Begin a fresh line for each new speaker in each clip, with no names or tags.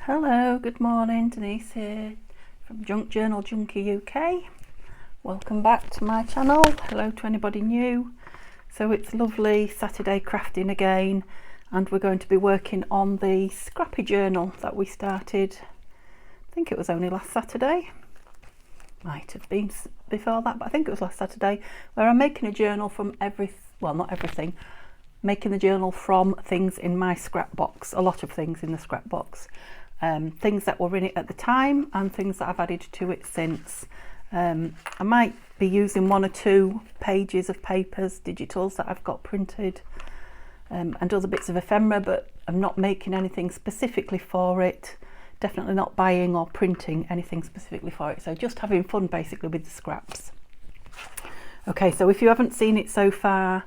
Hello, good morning, Denise here from Junk Journal Junkie UK. Welcome back to my channel. Hello to anybody new. So it's lovely Saturday crafting again, and we're going to be working on the scrappy journal that we started, I think it was only last Saturday. Might have been before that, but I think it was last Saturday, where I'm making a journal from not everything, making the journal from things in my scrap box, a lot of things in the scrap box. Things that were in it at the time and things that I've added to it since. I might be using 1 or 2 pages of papers, digitals that I've got printed, and other bits of ephemera, but I'm not making anything specifically for it. Definitely not buying or printing anything specifically for it. So just having fun basically with the scraps. Okay, so if you haven't seen it so far,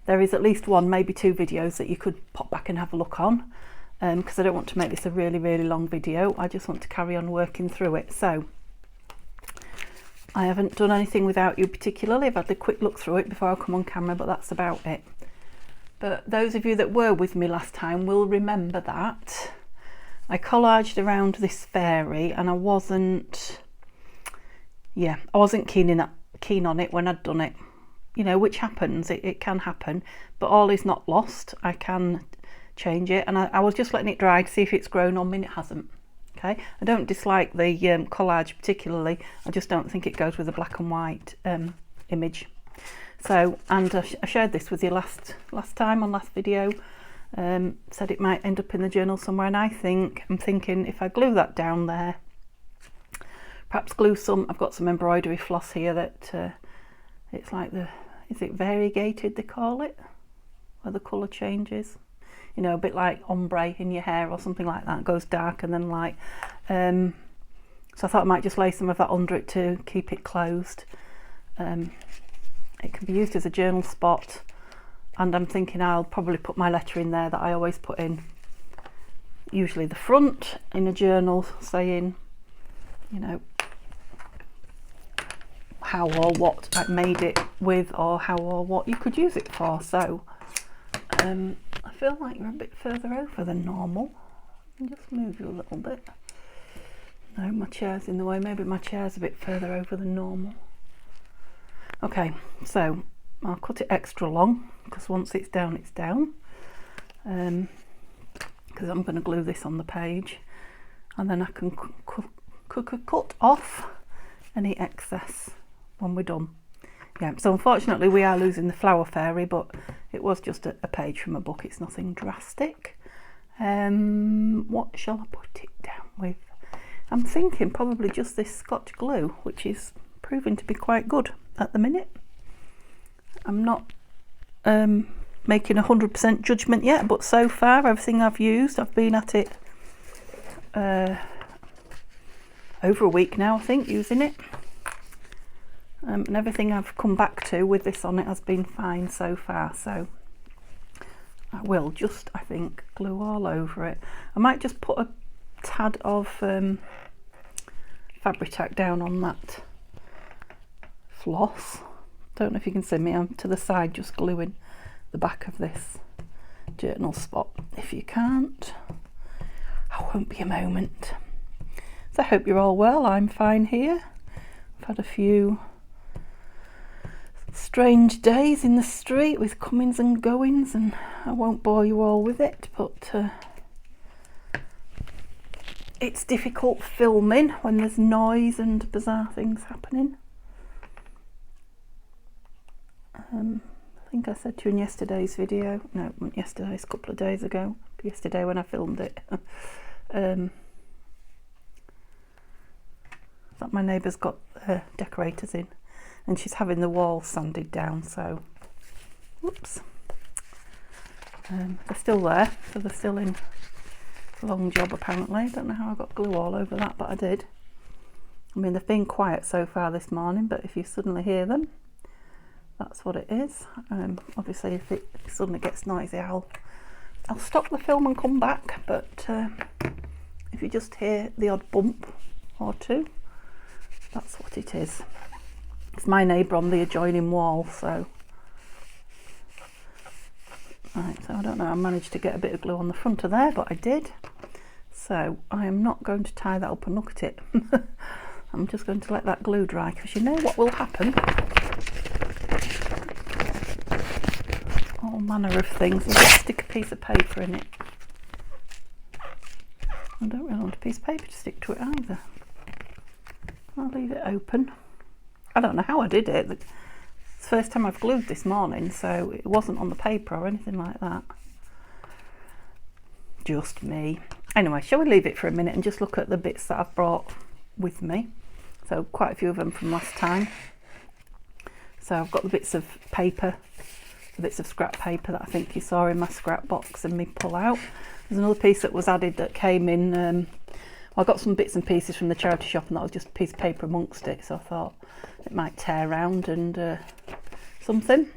there is at least 1, maybe 2 videos that you could pop back and have a look on. Because I don't want to make this a really long video. I just want to carry on working through it. So I haven't done anything without you particularly. I've had a quick look through it before I come on camera, but that's about it. But those of you that were with me last time will remember that I collaged around this fairy, and I wasn't keen on it when I'd done it, you know, which happens. It can happen, but all is not lost. I can change it, and I was just letting it dry to see if it's grown on me, and it hasn't. Okay, I don't dislike the collage particularly. I just don't think it goes with a black and white image. So, and I shared this with you last time on last video. Said it might end up in the journal somewhere, and I'm thinking if I glue that down there, perhaps glue some. I've got some embroidery floss here that it's like is it variegated they call it, where the colour changes. You know, a bit like ombre in your hair or something like that. It goes dark and then light. So I thought I might just lay some of that under it to keep it closed. It can be used as a journal spot, and I'm thinking I'll probably put my letter in there that I always put in, usually the front in a journal, saying, you know, how or what I made it with, or how or what you could use it for. So I feel like you're a bit further over than normal. I'll just move you a little bit. No, my chair's in the way. Maybe my chair's a bit further over than normal. Okay, so I'll cut it extra long, because once it's down, it's down. Because I'm going to glue this on the page, and then I can cut off any excess when we're done. Yeah, so unfortunately we are losing the flower fairy, but it was just a page from a book. It's nothing drastic. What shall I put it down with? I'm thinking probably just this Scotch glue, which is proving to be quite good at the minute. I'm not making 100% judgment yet, but so far everything I've used, I've been at it over a week now, I think, using it. And everything I've come back to with this on it has been fine so far. So I will just, I think, glue all over it. I might just put a tad of Fabri-Tac down on that floss. Don't know if you can see me, I'm to the side just gluing the back of this journal spot. If you can't, I won't be a moment. So I hope you're all well. I'm fine here. I've had a few strange days in the street with comings and goings, and I won't bore you all with it, but it's difficult filming when there's noise and bizarre things happening. I think I said to you in yesterday's video, no, not yesterday's, a couple of days ago, yesterday when I filmed it, that my neighbour's got decorators in, and she's having the walls sanded down, so whoops. They're still there, so they're still in a long job apparently. I don't know how I got glue all over that, but I did. I mean, they've been quiet so far this morning, but if you suddenly hear them, that's what it is. Obviously if it suddenly gets noisy, I'll stop the film and come back, but if you just hear the odd bump or two, that's what it is. It's my neighbour on the adjoining wall, so Right, so I don't know, I managed to get a bit of glue on the front of there, but I did. So I am not going to tie that up and look at it. I'm just going to let that glue dry, because you know what will happen? All manner of things. You just stick a piece of paper in it. I don't really want a piece of paper to stick to it either. I'll leave it open. I don't know how I did it. It's the first time I've glued this morning, so it wasn't on the paper or anything like that. Just me. Anyway, shall we leave it for a minute and just look at the bits that I've brought with me? So quite a few of them from last time. So I've got the bits of paper, the bits of scrap paper that I think you saw in my scrap box and me pull out. There's another piece that was added that came in, well, I got some bits and pieces from the charity shop, and that was just a piece of paper amongst it, so I thought it might tear around and something.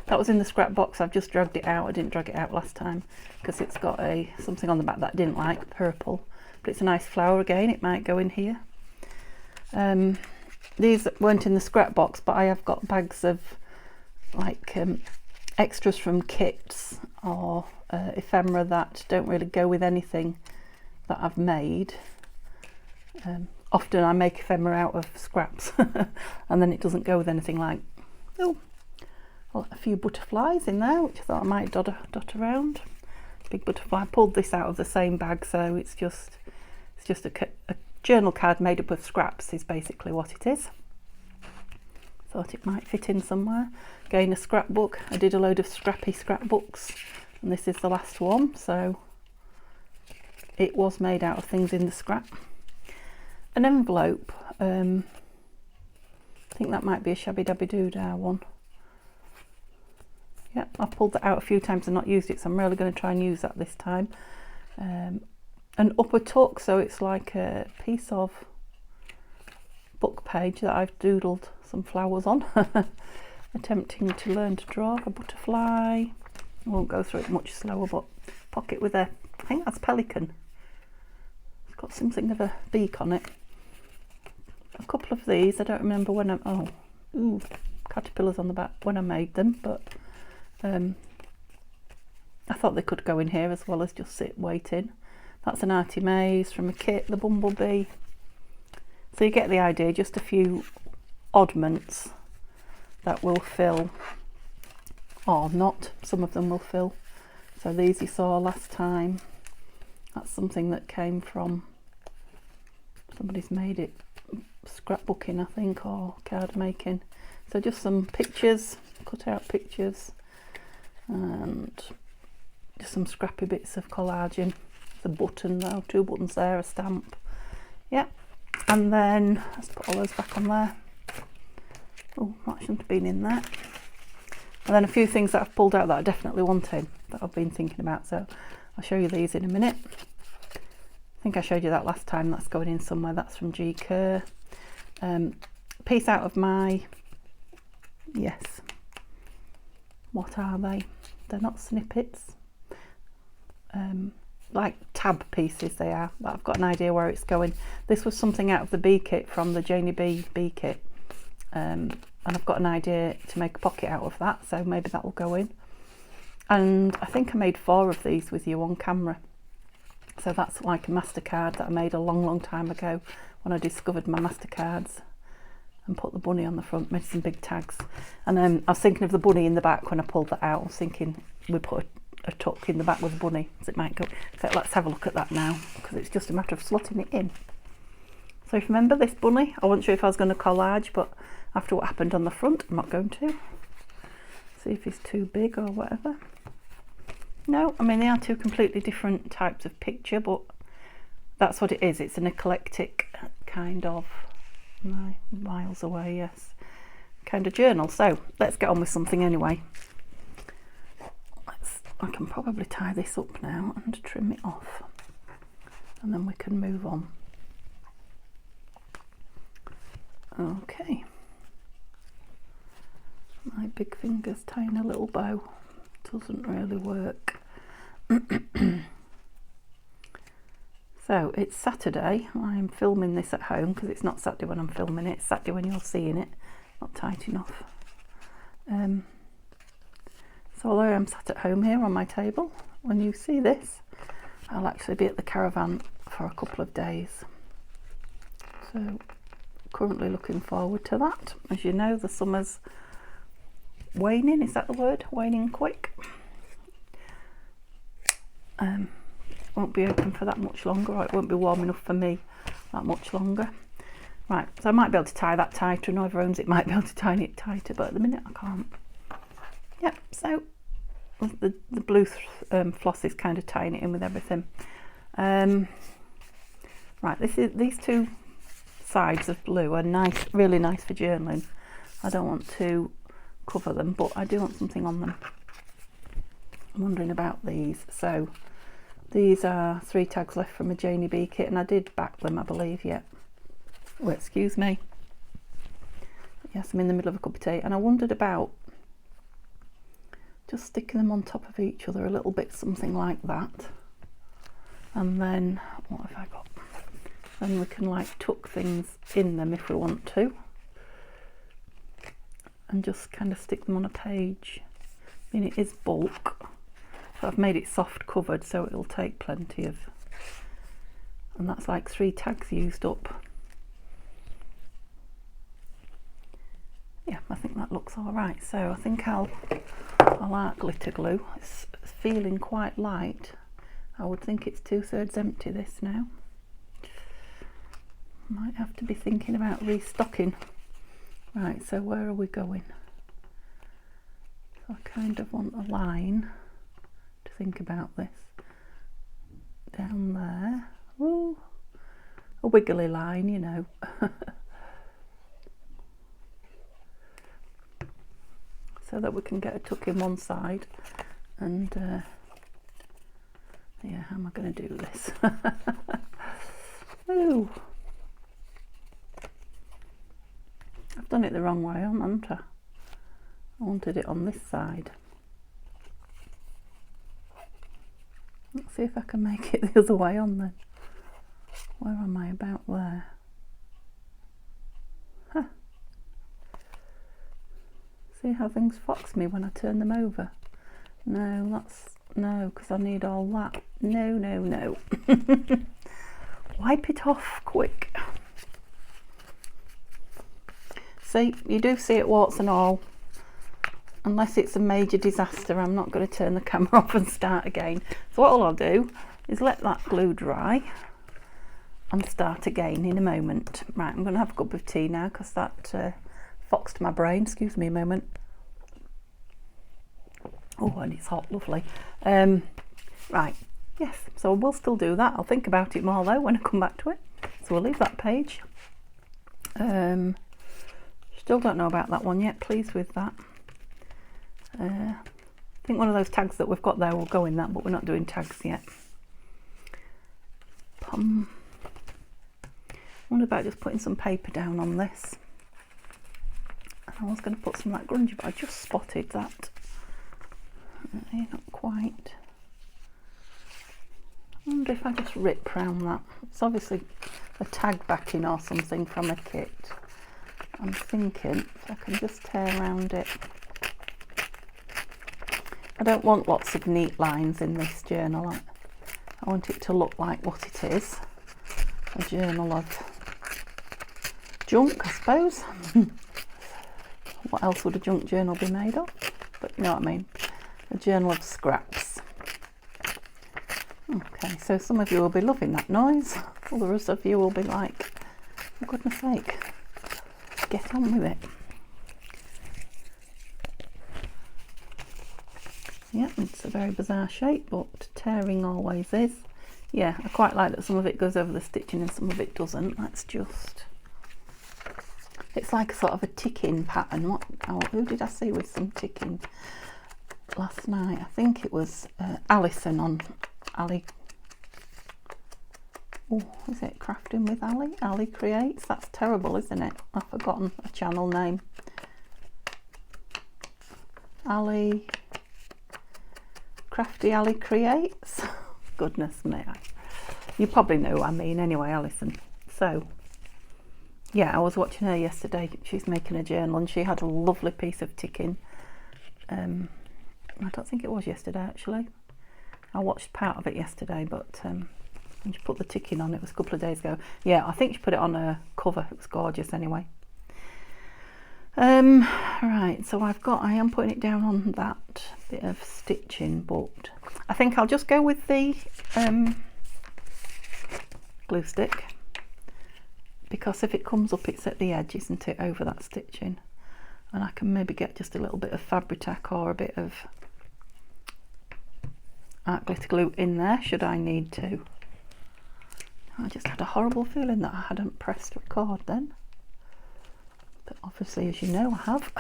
That was in the scrap box. I've just dragged it out. I didn't drag it out last time because it's got something on the back that I didn't like, purple, but it's a nice flower again. It might go in here. These weren't in the scrap box, but I have got bags of like extras from kits or ephemera that don't really go with anything that I've made. Often I make ephemera out of scraps and then it doesn't go with anything, like a few butterflies in there, which I thought I might dot around. Big butterfly. I pulled this out of the same bag, so it's just a journal card made up of scraps is basically what it is. Thought it might fit in somewhere. Again, a scrapbook. I did a load of scrappy scrapbooks, and this is the last one, so it was made out of things in the scrap. An envelope. I think that might be a Shabby Dabby Doodah one. Yeah, I've pulled that out a few times and not used it, so I'm really going to try and use that this time. An upper tuck, so it's like a piece of book page that I've doodled some flowers on. Attempting to learn to draw a butterfly. I won't go through it much slower, but pocket with I think that's pelican. It's got something of a beak on it. A couple of these, I don't remember when caterpillars on the back when I made them, but I thought they could go in here as well as just sit waiting. That's an arty maze from a kit, the bumblebee. So you get the idea, just a few oddments that will fill, or not, some of them will fill. So these you saw last time, that's something that came from, somebody's made it, scrapbooking I think, or card making. So just some pictures, cut out pictures, and just some scrappy bits of collaging. The button though, 2 buttons there, a stamp. Yeah, and then let's put all those back on there. Oh, that shouldn't have been in there. And then a few things that I've pulled out that I definitely wanted, that I've been thinking about, so I'll show you these in a minute. I think I showed you that last time. That's going in somewhere. That's from G. Kerr. Piece out of my, yes, what are they? They're not snippets. Like tab pieces they are, but I've got an idea where it's going. This was something out of the bee kit from the Janie B kit, and I've got an idea to make a pocket out of that, so maybe that will go in. And I think I made 4 of these with you on camera, so that's like a MasterCard that I made a long time ago when I discovered my MasterCards and put the bunny on the front, made some big tags. And I was thinking of the bunny in the back when I pulled that out. I was thinking we put a tuck in the back with a bunny, so it might go. So let's have a look at that now, because it's just a matter of slotting it in. So if you remember this bunny, I wasn't sure if I was going to collage, but after what happened on the front, I'm not going to. See if it's too big or whatever. No, I mean they are 2 completely different types of picture, but that's what it is. It's an eclectic kind of, miles away, yes, kind of journal. So let's get on with something anyway. I can probably tie this up now and trim it off, and then we can move on. Okay. My big finger's tying a little bow. Doesn't really work. So it's Saturday. I'm filming this at home because it's not Saturday when I'm filming it. It's Saturday when you're seeing it. Not tight enough. So although I'm sat at home here on my table, when you see this, I'll actually be at the caravan for a couple of days. So currently looking forward to that. As you know, the summer's waning, is that the word? Waning quick. Won't be open for that much longer, or it won't be warm enough for me that much longer. Right, so I might be able to tie that tighter, and whoever owns it might be able to tie it tighter, but at the minute I can't. Yep, so the blue floss is kind of tying it in with everything. Right, these two sides of blue are nice, really nice for journaling. I don't want to cover them, but I do want something on them. I'm wondering about these. So these are 3 tags left from a Janie B kit, and I did back them, I believe, yeah. Oh, excuse me. Yes, I'm in the middle of a cup of tea, and I wondered about just sticking them on top of each other, a little bit, something like that. And then, what have I got? Then we can like tuck things in them if we want to, and just kind of stick them on a page. I mean, it is bulk, so I've made it soft covered, so it'll take plenty of, and that's like 3 tags used up. Yeah, I think that looks all right. So I think I'll add glitter glue. It's feeling quite light. I would think it's 2/3 empty this now. Might have to be thinking about restocking. Right, so where are we going? So I kind of want a line to think about this. Down there. Ooh, a wiggly line, you know. So that we can get a tuck in one side, and yeah, how am I going to do this? Ooh, I've done it the wrong way on, haven't I? I wanted it on this side. Let's see if I can make it the other way on then. Where am I? About there. Huh. See how things fox me when I turn them over? No, that's no, because I need all that. No, no, no. Wipe it off quick. See, you do see it warts and all. Unless it's a major disaster, I'm not going to turn the camera off and start again. So what I'll do is let that glue dry and start again in a moment. Right, I'm going to have a cup of tea now because that foxed my brain. Excuse me a moment. Oh, and it's hot, lovely. Right, yes, so we'll still do that. I'll think about it more though when I come back to it. So we'll leave that page. Still don't know about that one yet. Pleased with that. I think one of those tags that we've got there will go in that, but we're not doing tags yet. I wonder about just putting some paper down on this. I was going to put some of that grungy, but I just spotted that. Not quite. I wonder if I just rip round that. It's obviously a tag backing or something from a kit. I'm thinking if I can just tear around it. I don't want lots of neat lines in this journal. I want it to look like what it is. A journal of junk, I suppose. What else would a junk journal be made of? But you know what I mean. A journal of scraps. Okay, so some of you will be loving that noise. All the rest of you will be like, for goodness sake, get on with it. Yeah, it's a very bizarre shape, but tearing always is. Yeah, I quite like that some of it goes over the stitching and some of it doesn't. That's just... It's like a sort of a ticking pattern. Who did I see with some ticking last night? I think it was Alison on Ali. Oh, is it Crafting with Ali? Ali Creates? That's terrible, isn't it? I've forgotten a channel name. Ali... Crafty Ali Creates. Goodness me. You probably know what I mean anyway, Alison. So, yeah, I was watching her yesterday. She's making a journal and she had a lovely piece of ticking. I don't think it was yesterday actually. I watched part of it yesterday, but And she put the ticking on, it was a couple of days ago. Yeah, I think she put it on her cover. It was gorgeous anyway. Right, so I am putting it down on that bit of stitching, but I think I'll just go with the glue stick, because if it comes up, it's at the edge, isn't it, over that stitching, and I can maybe get just a little bit of Fabri-Tac or a bit of art glitter glue in there should I need to. I just had a horrible feeling that I hadn't pressed record then, but obviously, as you know, I have.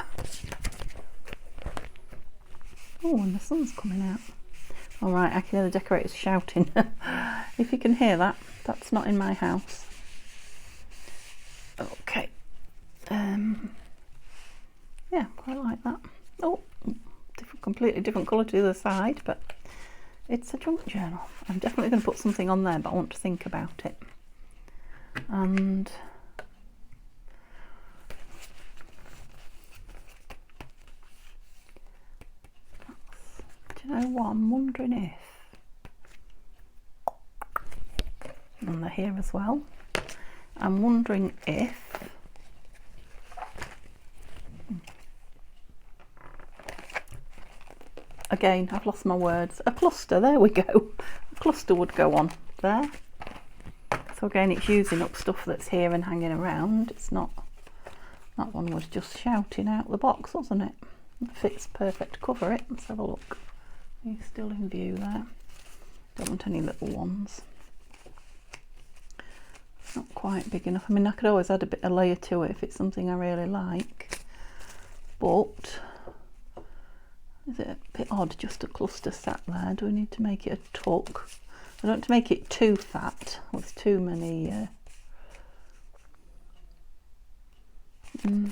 Oh, and the sun's coming out. All right, I can hear the decorators shouting. If you can hear that, that's not in my house. Okay. Yeah, quite like that. Oh, completely different colour to the other side, but it's a junk journal. I'm definitely going to put something on there, but I want to think about it. And do you know what? I'm wondering if, and they're here as well. I'm wondering if again, I've lost my words. A cluster, there we go. A cluster would go on there. So again, it's using up stuff that's here and hanging around. It's not, that one was just shouting out the box, wasn't it? It fits perfect to cover it. Let's have a look. He's still in view there. Don't want any little ones. It's not quite big enough. I mean, I could always add a bit of layer to it if it's something I really like. But is it a bit odd just a cluster sat there? Do we need to make it a tuck? I don't want to make it too fat with too many no.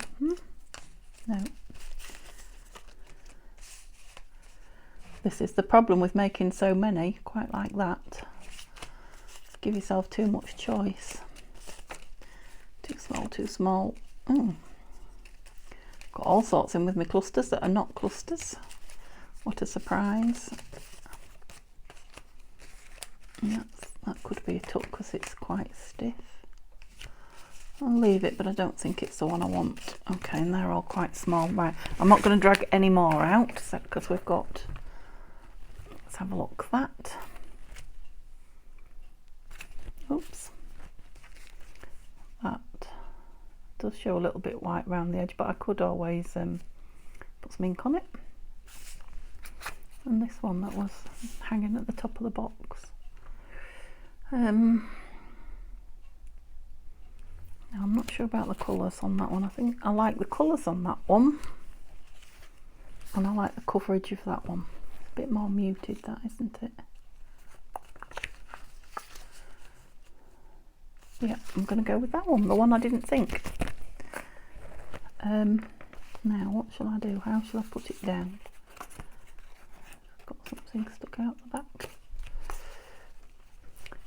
This is the problem with making so many, quite like that. Give yourself too much choice. Too small, too small. Got all sorts in with my clusters that are not clusters. What a surprise. And that could be a tuck because it's quite stiff. I'll leave it, but I don't think it's the one I want. Okay, and they're all quite small. Right, I'm not going to drag any more out because we've got, let's have a look at that. Oops. That does show a little bit white around the edge, but I could always put some ink on it. And this one that was hanging at the top of the box. Now I'm not sure about the colours on that one. I think I like the colours on that one, and I like the coverage of that one. It's a bit more muted, that, isn't it? Yeah, I'm going to go with that one, the one I didn't think. Now what shall I do? How shall I put it down? Got something stuck out the back.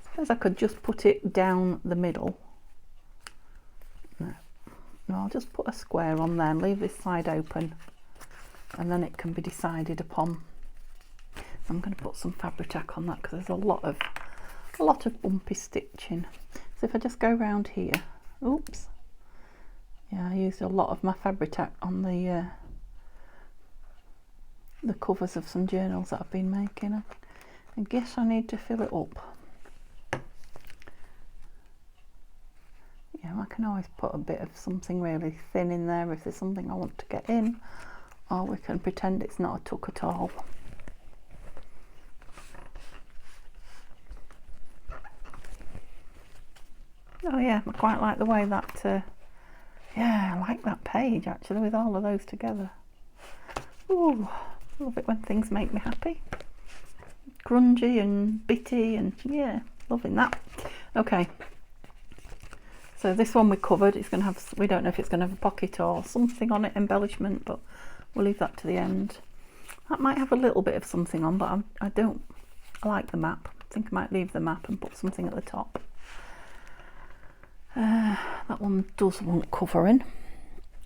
I suppose I could just put it down the middle. No, I'll just put a square on there and leave this side open, and then it can be decided upon. I'm going to put some Fabri-Tac on that because there's a lot of bumpy stitching. So if I just go around here, oops, yeah, I used a lot of my Fabri-Tac on the covers of some journals that I've been making. I guess I need to fill it up. Yeah, I can always put a bit of something really thin in there if there's something I want to get in, or we can pretend it's not a tuck at all. Oh yeah, I quite like the way that, yeah, I like that page actually with all of those together. Ooh, I love it when things make me happy. Grungy and bitty, and yeah, loving that. Okay, so this one we covered. It's going to have, we don't know if it's going to have a pocket or something on it, embellishment, but we'll leave that to the end. That might have a little bit of something on, but I like the map. I think I might leave the map and put something at the top. That one does want covering.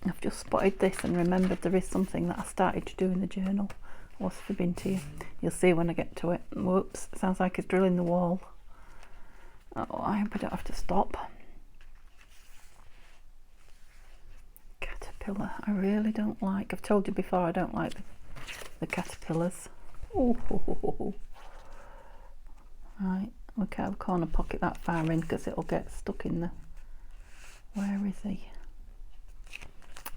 I've just spotted this and remembered there is something that I started to do in the journal. I was fibbing to you. You'll see when I get to it. Whoops, sounds like it's drilling the wall. Oh, I hope I don't have to stop. Caterpillar, I really don't like. I've told you before, I don't like the caterpillars. Ooh. Right, look out of the corner pocket that far in because it'll get stuck in the... Where is he?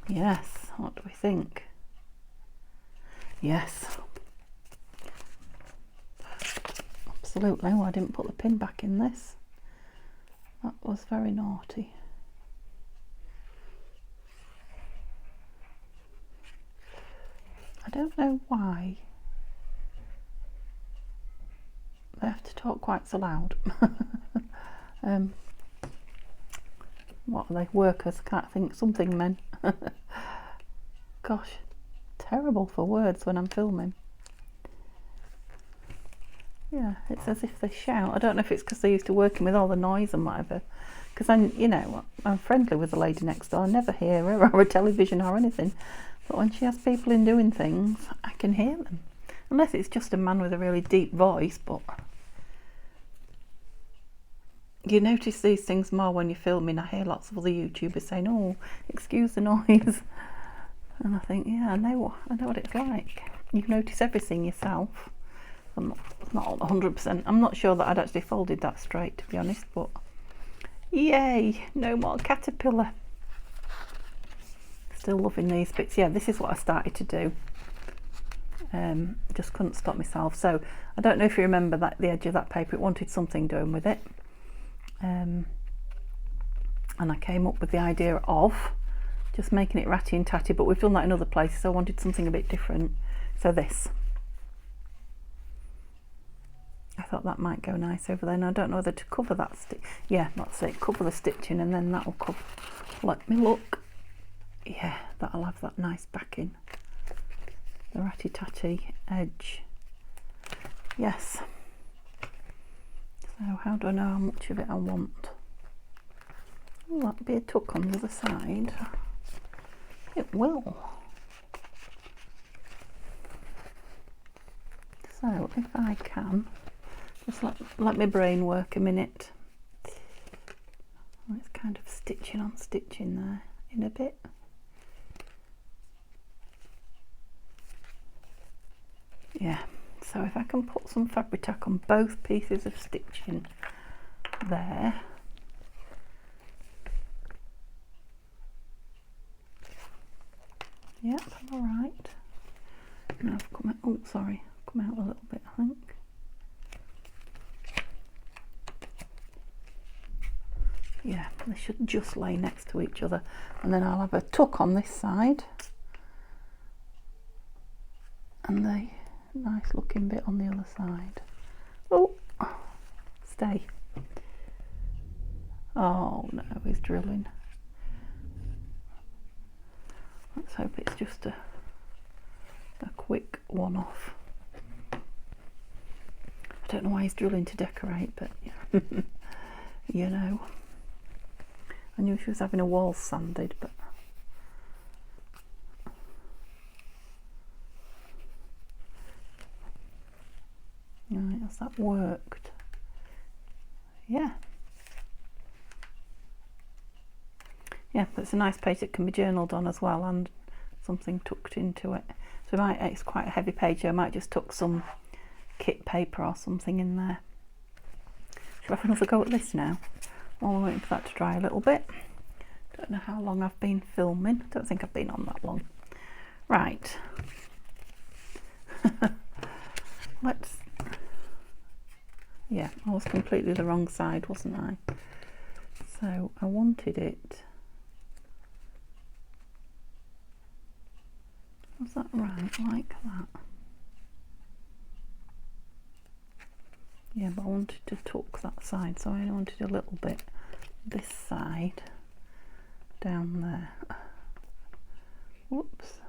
Yes, what do we think? Yes. Absolutely. Oh, I didn't put the pin back in this. That was very naughty. I don't know why they have to talk quite so loud. What are they? Workers? Can't think. Something men. Gosh, terrible for words when I'm filming. Yeah, it's as if they shout. I don't know if it's because they're used to working with all the noise and whatever. Because I'm friendly with the lady next door. I never hear her or a television or anything. But when she has people in doing things, I can hear them. Unless it's just a man with a really deep voice, but... You notice these things more when you're filming. I hear lots of other YouTubers saying, oh, excuse the noise. And I think, yeah, I know what it's like. You notice everything yourself. I'm not 100%. I'm not sure that I'd actually folded that straight, to be honest, but yay, no more caterpillar. Still loving these bits. Yeah, this is what I started to do. Just couldn't stop myself. So I don't know if you remember that the edge of that paper, it wanted something doing with it. And I came up with the idea of just making it ratty and tatty, but we've done that in other places, so I wanted something a bit different. So this. I thought that might go nice over there. And I don't know whether to cover that stitch. Yeah, that's it. Cover the stitching and then that'll cover. Let me look. Yeah, that'll have that nice backing. The ratty-tatty edge. Yes. So how do I know how much of it I want? Will that be a tuck on the other side? It will. So if I can, just let my brain work a minute. It's kind of stitching on stitching there in a bit. Yeah, so if I can put some fabric tack on both pieces of stitching there. Yep, all right. Now I've come out, oh sorry, come out a little bit I think. Yeah, they should just lay next to each other, and then I'll have a tuck on this side and the nice looking bit on the other side. Oh, stay. Oh no, he's drilling. Let's hope it's just a quick one off. I don't know why he's drilling to decorate, but you know. I knew she was having a wall sanded, but right, has that worked? Yeah. Yeah, but it's a nice page that can be journaled on as well, and something tucked into it. So it's quite a heavy page, so I might just tuck some kit paper or something in there. Shall I have another go at this now? While we're waiting for that to dry a little bit. Don't know how long I've been filming. Don't think I've been on that long. Right. Let's... Yeah, I was completely the wrong side, wasn't I? So I wanted it... Was that right? Like that? Yeah, but I wanted to tuck that side, so I wanted a little bit this side down there. Whoops.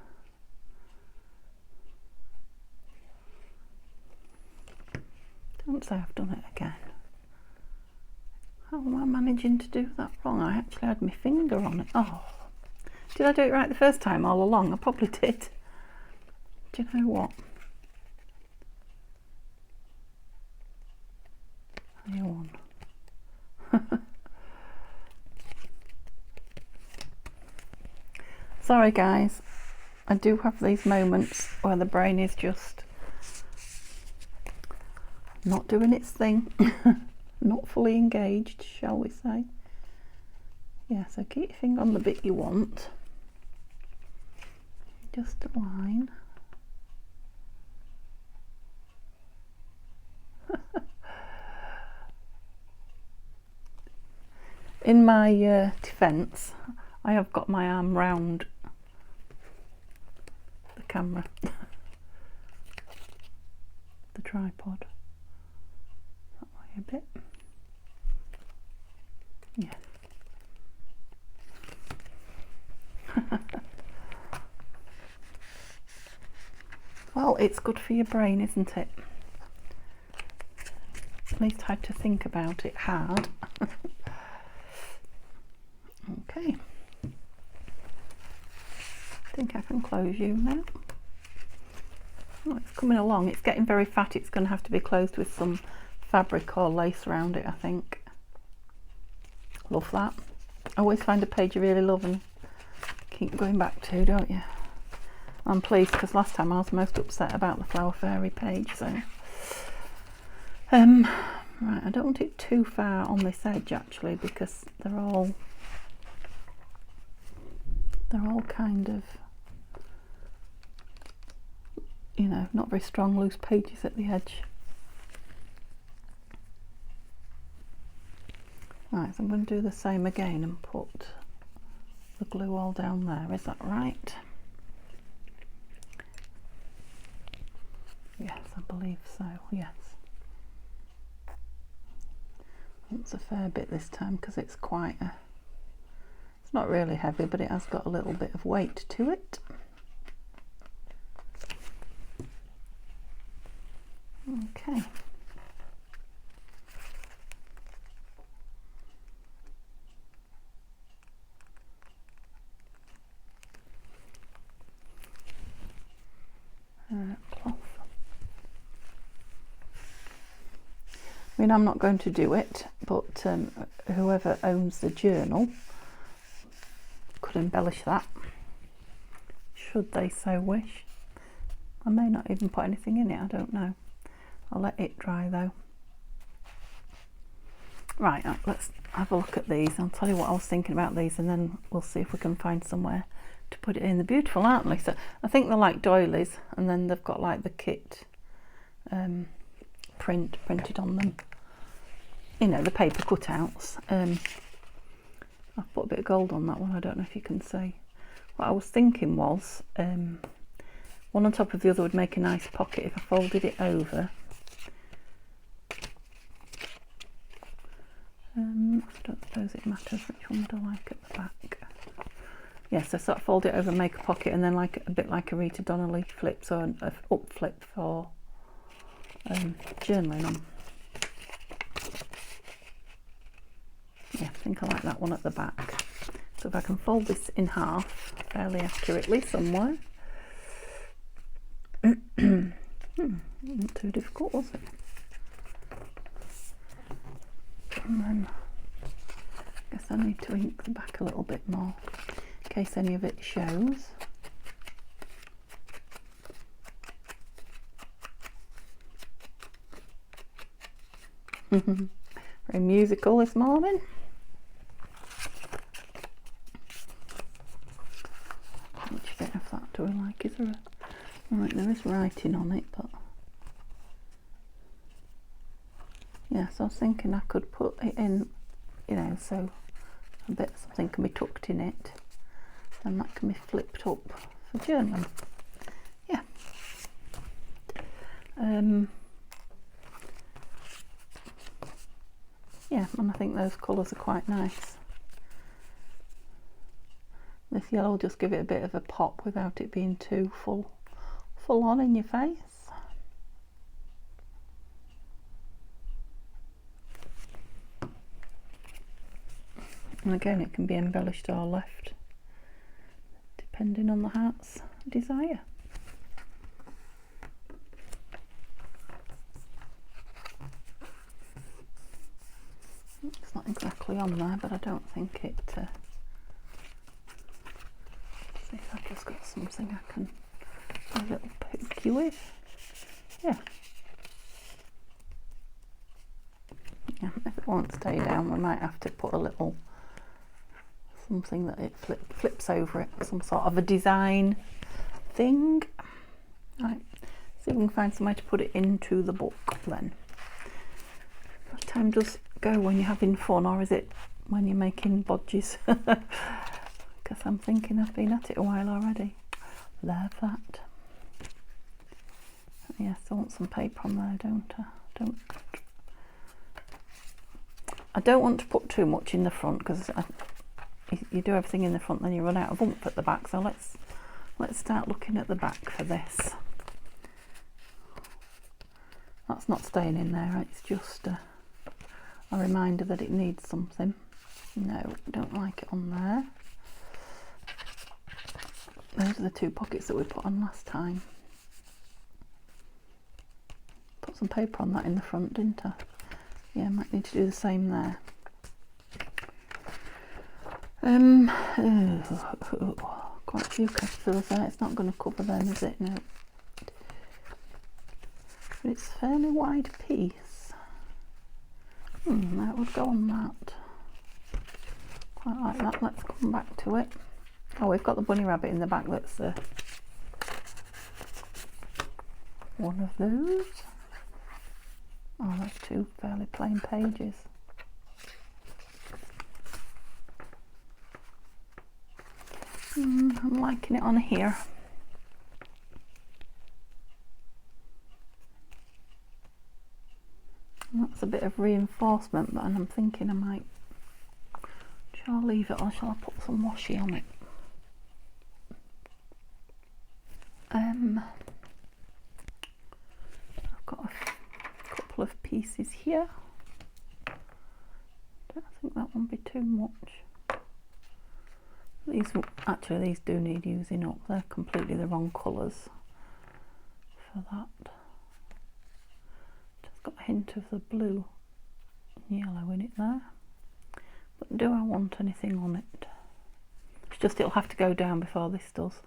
Don't say I've done it again. How am I managing to do that wrong? I actually had my finger on it. Oh, did I do it right the first time all along? I probably did. Do you know what? Hang on. Sorry guys, I do have these moments where the brain is just not doing its thing, not fully engaged, shall we say. Yeah, so keep your finger on the bit you want, just a line. In my defence, I have got my arm round the camera, the tripod, that way a bit, yeah. Well, it's good for your brain, isn't it? At least I had to think about it hard. Okay, I think I can close you now. Oh, it's coming along. It's getting very fat. It's going to have to be closed with some fabric or lace around it, I think. Love that. I always find a page you really love and keep going back to, don't you? I'm pleased because last time I was most upset about the Flower Fairy page, so right, I don't want it too far on this edge actually, because they're all kind of, you know, not very strong loose pages at the edge. Right, so I'm going to do the same again and put the glue all down there, is that right? Yes, I believe so, yes. It's a fair bit this time because it's quite a, it's not really heavy, but it has got a little bit of weight to it. Okay. Cloth. I mean, I'm not going to do it, but whoever owns the journal could embellish that, should they so wish. I may not even put anything in it, I don't know. I'll let it dry though. Right, let's have a look at these. I'll tell you what I was thinking about these, and then we'll see if we can find somewhere to put it in. They're beautiful, aren't they? So I think they're like doilies, and then they've got like the kit printed on them. You know, the paper cutouts. I've put a bit of gold on that one. I don't know if you can see. What I was thinking was one on top of the other would make a nice pocket if I folded it over. I don't suppose it matters which one would I like at the back. Yes, so sort of fold it over, make a pocket, and then like a bit like a Rita Donnelly flip, so an up flip for journaling on. Yeah, I think I like that one at the back. So if I can fold this in half fairly accurately somewhere. Not too difficult, was it? And then I guess I need to ink the back a little bit more in case any of it shows. Very musical this morning. Which bit of that do I like? Is there a... Right, there is writing on it, but yeah, so I was thinking I could put it in, you know, so a bit something can be tucked in it, and that can be flipped up for journaling. Yeah. Yeah, and I think those colours are quite nice. This yellow will just give it a bit of a pop without it being too full on in your face. And again, it can be embellished or left depending on the heart's desire. It's not exactly on there, but I don't think it... see if I've just got something I can a little poke you with. Yeah. Yeah, if it won't stay down, we might have to put a little something that it flips over it, some sort of a design thing. Right, see if we can find somewhere to put it into the book then. What time does go when you're having fun, or is it when you're making bodges? Because I'm thinking I've been at it a while already. Love that. Yes, I want some paper on there, don't I? I don't want to put too much in the front, because you do everything in the front, then you run out of oomph at the back. So let's start looking at the back for this. That's not staying in there, it's just a reminder that it needs something. No, don't like it on there. Those are the two pockets that we put on last time. Put some paper on that in the front, didn't I? Yeah, might need to do the same there. Quite a few capsules there. It's not going to cover them, is it? No. But it's a fairly wide piece. That would go on that. Quite like that. Let's come back to it. Oh, we've got the bunny rabbit in the back. That's one of those. Oh, that's two fairly plain pages. I'm liking it on here. And that's a bit of reinforcement, but I'm thinking I might. Shall I leave it, or shall I put some washi on it? I've got a couple of pieces here. Don't think that one be too much. These do need using up. They're completely the wrong colours for that. Just got a hint of the blue and yellow in it there. But do I want anything on it? It's just it'll have to go down before this does.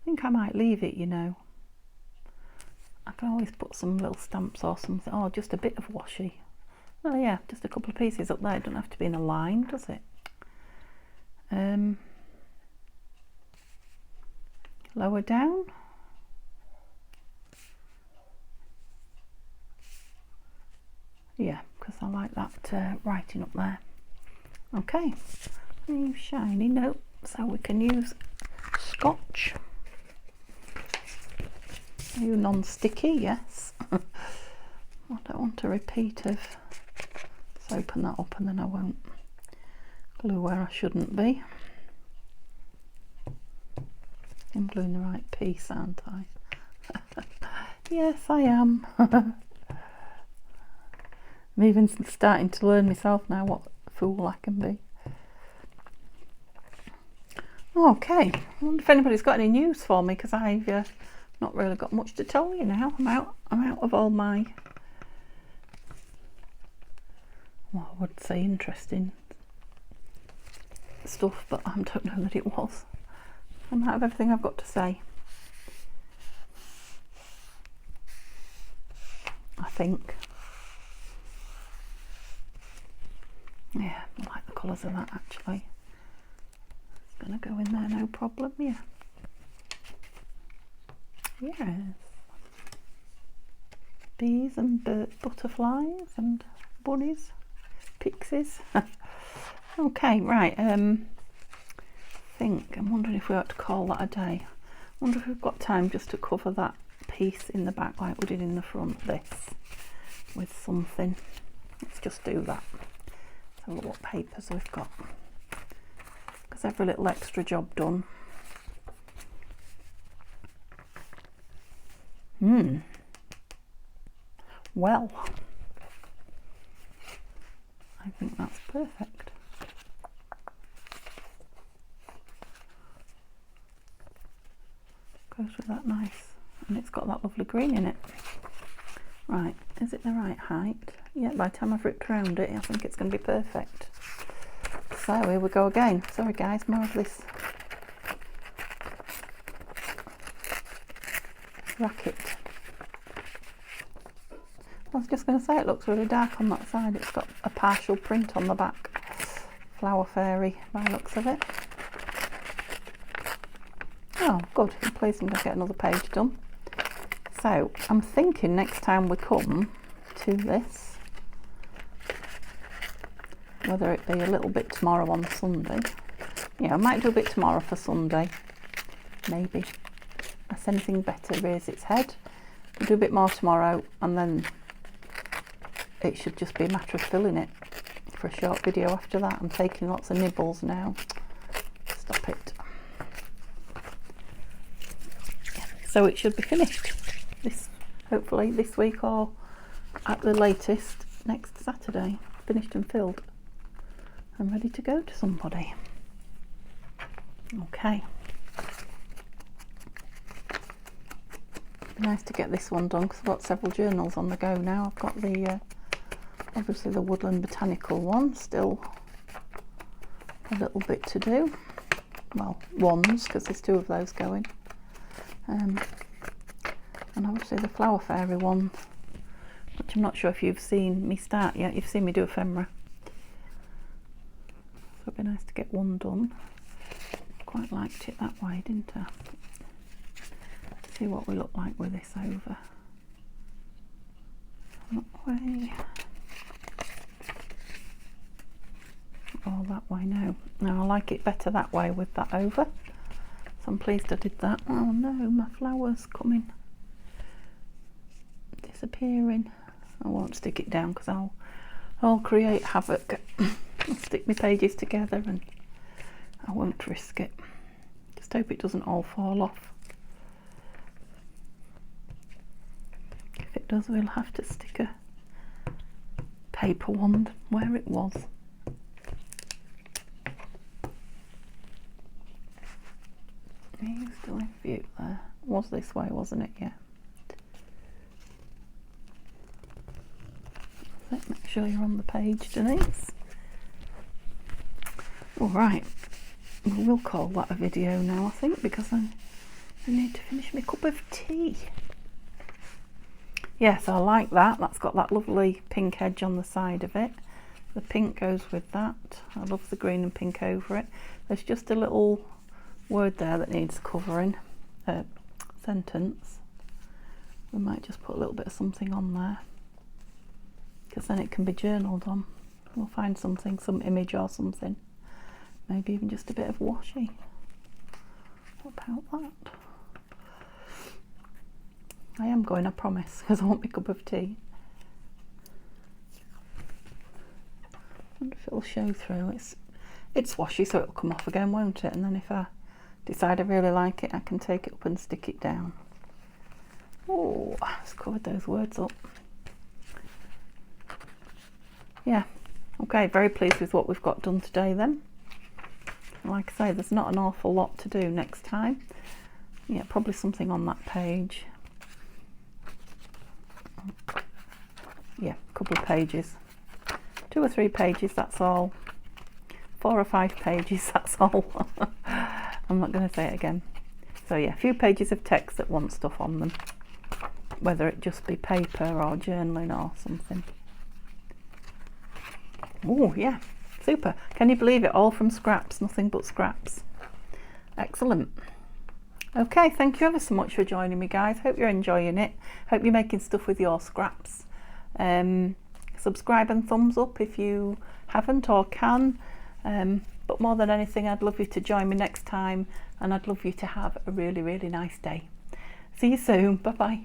I think I might leave it, you know. I can always put some little stamps or something, or just a bit of washi. Oh yeah, just a couple of pieces up there. It doesn't have to be in a line, does it? Lower down. Yeah, because I like that writing up there. Okay, new shiny note, so we can use scotch. New non-sticky, yes. I don't want a repeat of. Let's open that up and then I won't glue where I shouldn't be. I'm gluing the right piece, aren't I? Yes, I am. I'm even starting to learn myself now what a fool I can be. Okay, I wonder if anybody's got any news for me, because I've not really got much to tell you now. I'm out of all my, well, I would say interesting stuff, but I don't know that it was. I'm out of everything I've got to say, I think. Yeah, I like the colours of that actually. It's going to go in there, no problem, yeah. Yes. Bees and butterflies and bunnies, pixies. Okay, right. I'm wondering if we ought to call that a day. I wonder if we've got time just to cover that piece in the back like we did in the front, this, with something. Let's just do that. Let's have a look what papers we've got. Because every little extra job done. Well, I think that's perfect. Goes with that nice, and it's got that lovely green in it. Right, is it the right height? Yeah, by the time I've ripped around it, I think it's going to be perfect. So here we go again. Sorry guys, more of this racket. I was just going to say, it looks really dark on that side. It's got a partial print on the back. Flower fairy by the looks of it. Oh, good. I'm pleased I'm going to get another page done. So I'm thinking next time we come to this, whether it be a little bit tomorrow on Sunday. Yeah, I might do a bit tomorrow for Sunday. Maybe. Unless anything better rears its head. We'll do a bit more tomorrow, and then it should just be a matter of filling it for a short video after that. I'm taking lots of nibbles now. Stop it. So it should be finished hopefully this week, or at the latest next Saturday. Finished and filled. I'm ready to go to somebody. Okay. Nice to get this one done because I've got several journals on the go now. I've got the obviously the woodland botanical one, still a little bit to do. Well, ones, because there's 2 of those going. And obviously the flower fairy one, which I'm not sure if you've seen me start yet. You've seen me do ephemera. So it'd be nice to get one done. Quite liked it that way, didn't I? Let's see what we look like with this over. That way. Oh, that way now. No, I like it better that way with that over. So I'm pleased I did that. Oh no, my flower's coming. Disappearing. I won't stick it down because I'll create havoc. I'll stick my pages together and I won't risk it. Just hope it doesn't all fall off. If it does, we'll have to stick a paper wand where it was. Are you still in view there? It was this way, wasn't it? Yeah. Make sure you're on the page, Denise. Alright, we'll call that a video now, I think, because I need to finish my cup of tea. Yes, I like that. That's got that lovely pink edge on the side of it. The pink goes with that. I love the green and pink over it. There's just a little word there that needs covering, sentence. We might just put a little bit of something on there, because then it can be journaled on. We'll find something, some image or something. Maybe even just a bit of washi. What about that? I am going, I promise, because I want my cup of tea. I wonder if it'll show through. It's washi, so it'll come off again, won't it? And then if I decide I really like it, I can take it up and stick it down. Oh, I've covered those words up. Yeah, okay, very pleased with what we've got done today then. Like I say, there's not an awful lot to do next time. Yeah, probably something on that page. Yeah, a couple of pages. 2 or 3 pages, that's all. 4 or 5 pages, that's all. I'm not going to say it again. So yeah, a few pages of text that want stuff on them. Whether it just be paper or journaling or something. Oh yeah, super. Can you believe it? All from scraps, nothing but scraps. Excellent. Okay, thank you ever so much for joining me, guys. Hope you're enjoying it. Hope you're making stuff with your scraps. Subscribe and thumbs up if you haven't or can. But more than anything, I'd love you to join me next time, and I'd love you to have a really, really nice day. See you soon. Bye bye.